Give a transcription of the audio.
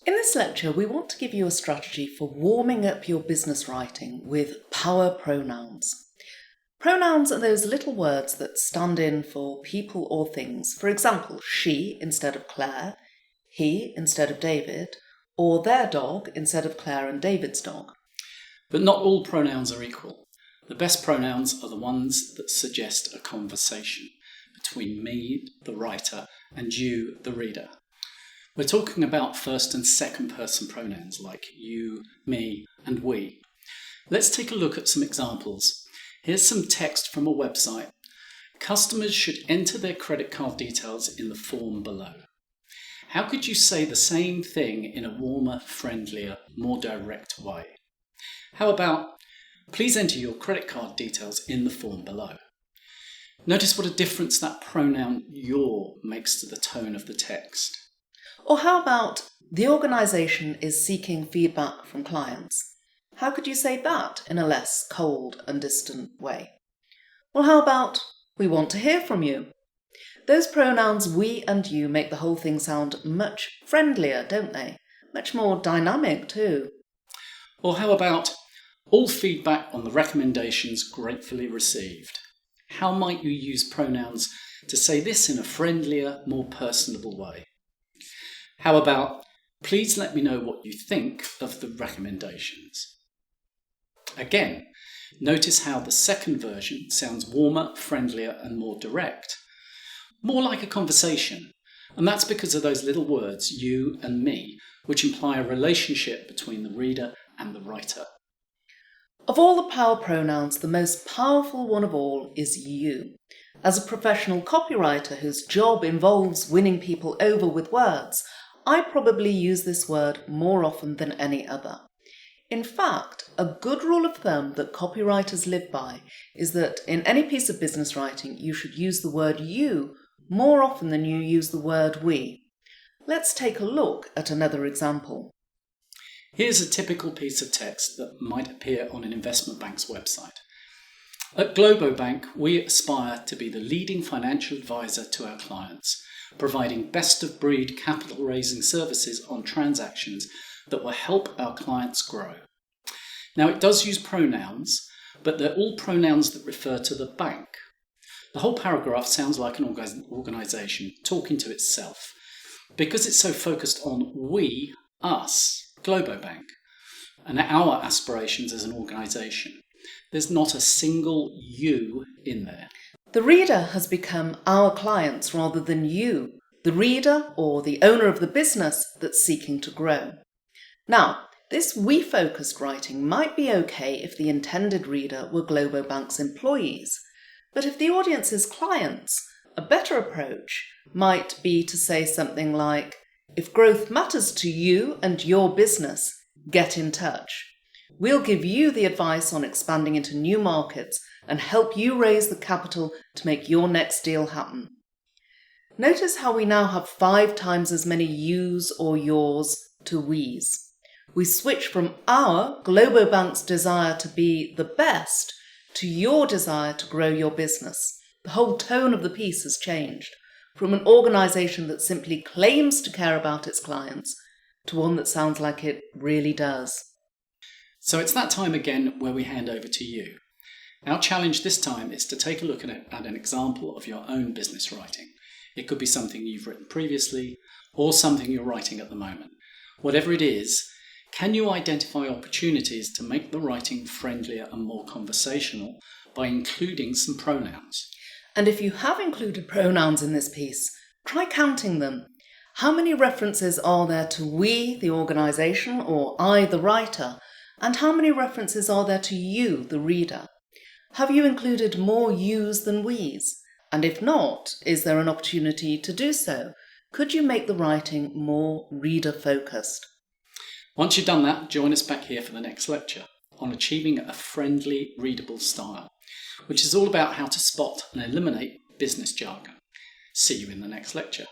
In this lecture, we want to give you a strategy for warming up your business writing with power pronouns. Pronouns are those little words that stand in for people or things. For example, she instead of Claire, he instead of David, or their dog instead of Claire and David's dog. But not all pronouns are equal. The best pronouns are the ones that suggest a conversation between me, the writer, and you, the reader. We're talking about first and second person pronouns like you, me, and we. Let's take a look at some examples. Here's some text from a website. Customers should enter their credit card details in the form below. How could you say the same thing in a warmer, friendlier, more direct way? How about, please enter your credit card details in the form below. Notice what a difference that pronoun your makes to the tone of the text. Or how about, the organisation is seeking feedback from clients? How could you say that in a less cold and distant way? Well, how about, we want to hear from you? Those pronouns we and you make the whole thing sound much friendlier, don't they? Much more dynamic too. Or how about, all feedback on the recommendations gratefully received? How might you use pronouns to say this in a friendlier, more personable way? How about, please let me know what you think of the recommendations? Again, notice how the second version sounds warmer, friendlier, and more direct. More like a conversation. And that's because of those little words, you and me, which imply a relationship between the reader and the writer. Of all the power pronouns, the most powerful one of all is you. As a professional copywriter whose job involves winning people over with words, I probably use this word more often than any other. In fact, a good rule of thumb that copywriters live by is that in any piece of business writing, you should use the word you more often than you use the word we. Let's take a look at another example. Here's a typical piece of text that might appear on an investment bank's website. At Globobank, we aspire to be the leading financial advisor to our clients, providing best-of-breed capital-raising services on transactions that will help our clients grow. Now, it does use pronouns, but they're all pronouns that refer to the bank. The whole paragraph sounds like an organisation talking to itself, because it's so focused on we, us, Globobank, and our aspirations as an organisation. There's not a single you in there. The reader has become our clients rather than you, the reader or the owner of the business that's seeking to grow. Now, this we-focused writing might be okay if the intended reader were Globobank's employees, but if the audience is clients, a better approach might be to say something like, if growth matters to you and your business, get in touch. We'll give you the advice on expanding into new markets and help you raise the capital to make your next deal happen. Notice how we now have 5 times as many yous or yours to we's. We switch from our, Globobank's desire to be the best, to your desire to grow your business. The whole tone of the piece has changed, from an organisation that simply claims to care about its clients to one that sounds like it really does. So it's that time again where we hand over to you. Our challenge this time is to take a look at an example of your own business writing. It could be something you've written previously or something you're writing at the moment. Whatever it is, can you identify opportunities to make the writing friendlier and more conversational by including some pronouns? And if you have included pronouns in this piece, try counting them. How many references are there to we, the organisation, or I, the writer? And how many references are there to you, the reader? Have you included more yous than we's? And if not, is there an opportunity to do so? Could you make the writing more reader-focused? Once you've done that, join us back here for the next lecture on achieving a friendly, readable style, which is all about how to spot and eliminate business jargon. See you in the next lecture.